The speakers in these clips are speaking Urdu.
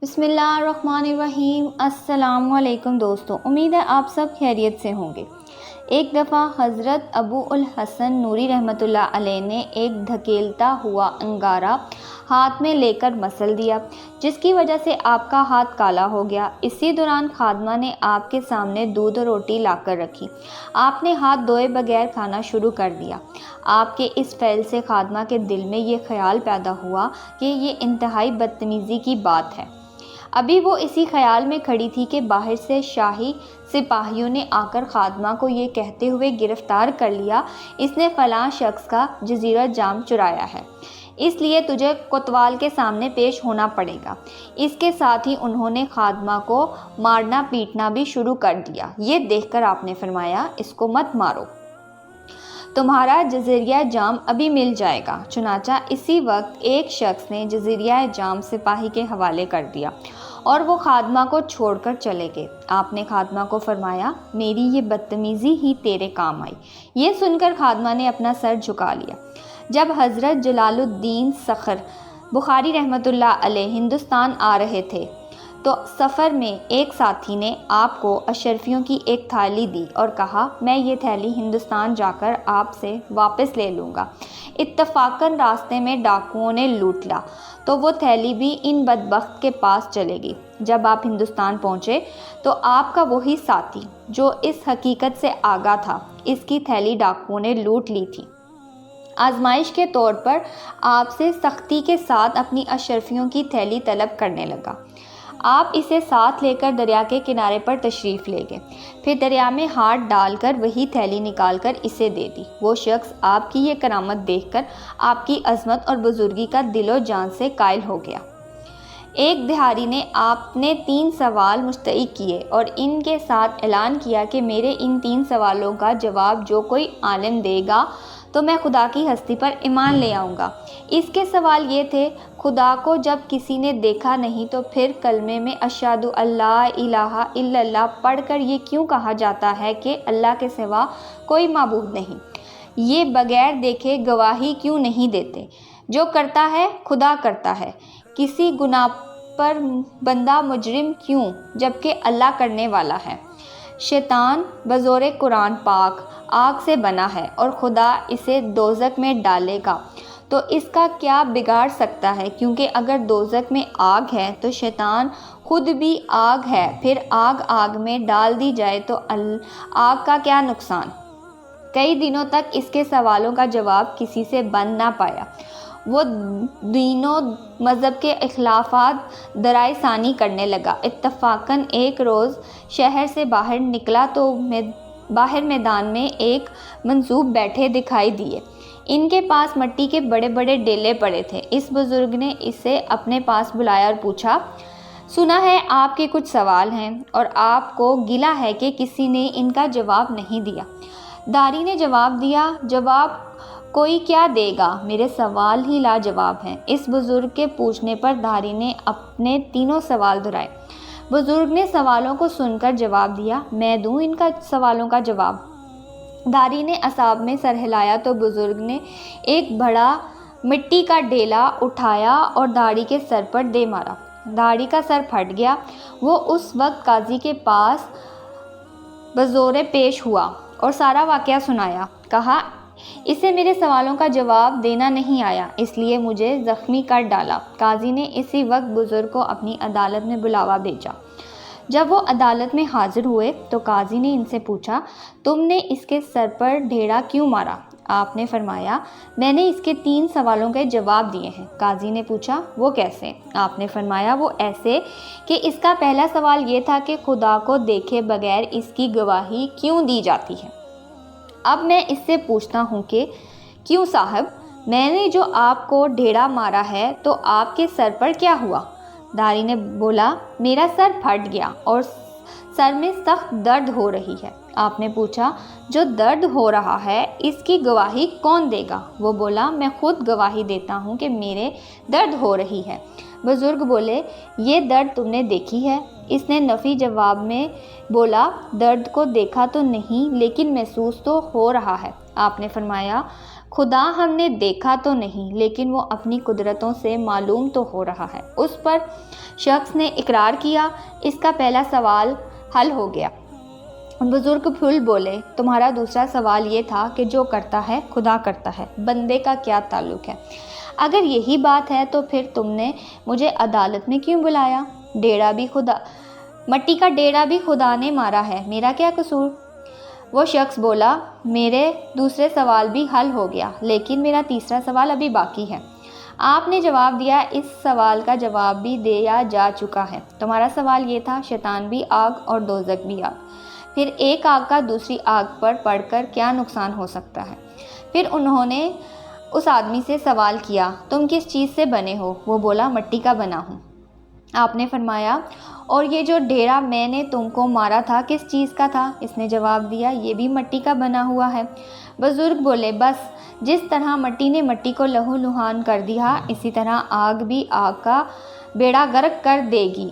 بسم اللہ الرحمن الرحیم۔ السلام علیکم دوستو، امید ہے آپ سب خیریت سے ہوں گے۔ ایک دفعہ حضرت ابو الحسن نوری رحمۃ اللہ علیہ نے ایک دھکیلتا ہوا انگارہ ہاتھ میں لے کر مسل دیا، جس کی وجہ سے آپ کا ہاتھ کالا ہو گیا۔ اسی دوران خادمہ نے آپ کے سامنے دودھ اور روٹی لا کر رکھی۔ آپ نے ہاتھ دھوئے بغیر کھانا شروع کر دیا۔ آپ کے اس فعل سے خادمہ کے دل میں یہ خیال پیدا ہوا کہ یہ انتہائی بدتمیزی کی بات ہے۔ ابھی وہ اسی خیال میں کھڑی تھی کہ باہر سے شاہی سپاہیوں نے آ کر خادمہ کو یہ کہتے ہوئے گرفتار کر لیا، اس نے فلاں شخص کا جزیرہ جام چرایا ہے، اس لیے تجھے کوتوال کے سامنے پیش ہونا پڑے گا۔ اس کے ساتھ ہی انہوں نے خادمہ کو مارنا پیٹنا بھی شروع کر دیا۔ یہ دیکھ کر آپ نے فرمایا، اس کو مت مارو، تمہارا جزیرہ جام ابھی مل جائے گا۔ چنانچہ اسی وقت ایک شخص نے جزیرہ جام سپاہی کے حوالے کر دیا اور وہ خادمہ کو چھوڑ کر چلے گئے۔ آپ نے خادمہ کو فرمایا، میری یہ بدتمیزی ہی تیرے کام آئی۔ یہ سن کر خادمہ نے اپنا سر جھکا لیا۔ جب حضرت جلال الدین صخر بخاری رحمۃ اللہ علیہ ہندوستان آ رہے تھے تو سفر میں ایک ساتھی نے آپ کو اشرفیوں کی ایک تھیلی دی اور کہا، میں یہ تھیلی ہندوستان جا کر آپ سے واپس لے لوں گا۔ اتفاقاً راستے میں ڈاکوؤں نے لوٹ لا تو وہ تھیلی بھی ان بدبخت کے پاس چلے گی۔ جب آپ ہندوستان پہنچے تو آپ کا وہی ساتھی جو اس حقیقت سے آگاہ تھا، اس کی تھیلی ڈاکوؤں نے لوٹ لی تھی۔ آزمائش کے طور پر آپ سے سختی کے ساتھ اپنی اشرفیوں کی تھیلی طلب کرنے لگا۔ آپ اسے ساتھ لے کر دریا کے کنارے پر تشریف لے گئے، پھر دریا میں ہاتھ ڈال کر وہی تھیلی نکال کر اسے دے دی۔ وہ شخص آپ کی یہ کرامت دیکھ کر آپ کی عظمت اور بزرگی کا دل و جان سے قائل ہو گیا۔ ایک دہاڑی نے آپ نے 3 سوال مستحق کیے اور ان کے ساتھ اعلان کیا کہ میرے ان 3 سوالوں کا جواب جو کوئی عالم دے گا تو میں خدا کی ہستی پر ایمان لے آؤں گا۔ اس کے سوال یہ تھے، خدا کو جب کسی نے دیکھا نہیں تو پھر کلمے میں اشہد اللہ الہ الا اللہ پڑھ کر یہ کیوں کہا جاتا ہے کہ اللہ کے سوا کوئی معبود نہیں؟ یہ بغیر دیکھے گواہی کیوں نہیں دیتے؟ جو کرتا ہے خدا کرتا ہے، کسی گناہ پر بندہ مجرم کیوں جبکہ اللہ کرنے والا ہے؟ شیطان بزور قرآن پاک آگ سے بنا ہے اور خدا اسے دوزخ میں ڈالے گا تو اس کا کیا بگاڑ سکتا ہے؟ کیونکہ اگر دوزخ میں آگ ہے تو شیطان خود بھی آگ ہے، پھر آگ میں ڈال دی جائے تو آگ کا کیا نقصان؟ کئی دنوں تک اس کے سوالوں کا جواب کسی سے بن نہ پایا۔ وہ دین و مذہب کے اختلافات درائے ثانی کرنے لگا۔ اتفاقاً ایک روز شہر سے باہر نکلا تو باہر میدان میں ایک منصوب بیٹھے دکھائی دیے۔ ان کے پاس مٹی کے بڑے بڑے ڈیلے پڑے تھے۔ اس بزرگ نے اسے اپنے پاس بلایا اور پوچھا، سنا ہے آپ کے کچھ سوال ہیں اور آپ کو گلہ ہے کہ کسی نے ان کا جواب نہیں دیا۔ داری نے جواب دیا، جواب کوئی کیا دے گا، میرے سوال ہی لاجواب ہیں۔ اس بزرگ کے پوچھنے پر داری نے اپنے 3 سوال دہرائے۔ بزرگ نے سوالوں کو سن کر جواب دیا، میں دوں ان کا سوالوں کا جواب؟ داری نے اعصاب میں سر ہلایا تو بزرگ نے ایک بڑا مٹی کا ڈیلا اٹھایا اور داڑھی کے سر پر دے مارا۔ داڑھی کا سر پھٹ گیا۔ وہ اس وقت قاضی کے پاس بزور پیش ہوا اور سارا واقعہ سنایا۔ کہا، اسے میرے سوالوں کا جواب دینا نہیں آیا، اس لیے مجھے زخمی کر ڈالا۔ قاضی نے اسی وقت بزرگ کو اپنی عدالت میں بلاوا بھیجا۔ جب وہ عدالت میں حاضر ہوئے تو قاضی نے ان سے پوچھا، تم نے اس کے سر پر ڈھیڑا کیوں مارا؟ آپ نے فرمایا، میں نے اس کے 3 سوالوں کے جواب دیے ہیں۔ قاضی نے پوچھا، وہ کیسے؟ آپ نے فرمایا، وہ ایسے کہ اس کا پہلا سوال یہ تھا کہ خدا کو دیکھے بغیر اس کی گواہی کیوں دی جاتی ہے؟ اب میں اس سے پوچھتا ہوں کہ کیوں صاحب، میں نے جو آپ کو ڈھیڑا مارا ہے تو آپ کے سر پر کیا ہوا؟ داری نے بولا، میرا سر پھٹ گیا اور سر میں سخت درد ہو رہی ہے۔ آپ نے پوچھا، جو درد ہو رہا ہے اس کی گواہی کون دے گا؟ وہ بولا، میں خود گواہی دیتا ہوں کہ میرے درد ہو رہی ہے۔ بزرگ بولے، یہ درد تم نے دیکھی ہے؟ اس نے نفی جواب میں بولا، درد کو دیکھا تو نہیں لیکن محسوس تو ہو رہا ہے۔ آپ نے فرمایا، خدا ہم نے دیکھا تو نہیں لیکن وہ اپنی قدرتوں سے معلوم تو ہو رہا ہے۔ اس پر شخص نے اقرار کیا، اس کا پہلا سوال حل ہو گیا۔ بزرگ پھول بولے، تمہارا دوسرا سوال یہ تھا کہ جو کرتا ہے خدا کرتا ہے، بندے کا کیا تعلق ہے؟ اگر یہی بات ہے تو پھر تم نے مجھے عدالت میں کیوں بلایا؟ مٹی کا ڈیرا بھی خدا نے مارا ہے، میرا کیا قصور؟ وہ شخص بولا، میرے دوسرے سوال بھی حل ہو گیا لیکن میرا تیسرا سوال ابھی باقی ہے۔ آپ نے جواب دیا، اس سوال کا جواب بھی دیا جا چکا ہے۔ تمہارا سوال یہ تھا، شیطان بھی آگ اور دوزخ بھی آگ، پھر ایک آگ کا دوسری آگ پر پڑ کر کیا نقصان ہو سکتا ہے؟ پھر انہوں نے اس آدمی سے سوال کیا، تم کس چیز سے بنے ہو؟ وہ بولا، مٹی کا بنا ہوں۔ آپ نے فرمایا، اور یہ جو ڈیرا میں نے تم کو مارا تھا کس چیز کا تھا؟ اس نے جواب دیا، یہ بھی مٹی کا بنا ہوا ہے۔ بزرگ بولے، بس جس طرح مٹی نے مٹی کو لہو لہان کر دیا، اسی طرح آگ بھی آگ کا بیڑا غرق کر دے گی۔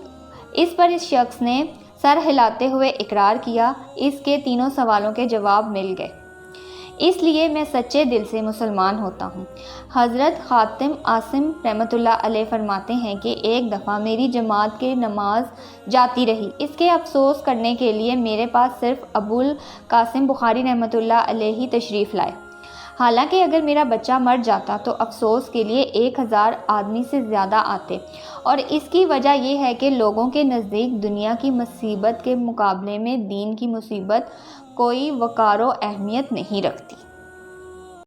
اس پر اس شخص نے سر ہلاتے ہوئے اقرار کیا، اس کے تینوں سوالوں کے جواب مل گئے، اس لیے میں سچے دل سے مسلمان ہوتا ہوں۔ حضرت خاتم عاصم رحمۃ اللہ علیہ فرماتے ہیں کہ ایک دفعہ میری جماعت کے نماز جاتی رہی، اس کے افسوس کرنے کے لیے میرے پاس صرف ابو القاسم بخاری رحمۃ اللہ علیہ ہی تشریف لائے، حالانکہ اگر میرا بچہ مر جاتا تو افسوس کے لیے 1000 آدمی سے زیادہ آتے، اور اس کی وجہ یہ ہے کہ لوگوں کے نزدیک دنیا کی مصیبت کے مقابلے میں دین کی مصیبت کوئی وقار و اہمیت نہیں رکھتی۔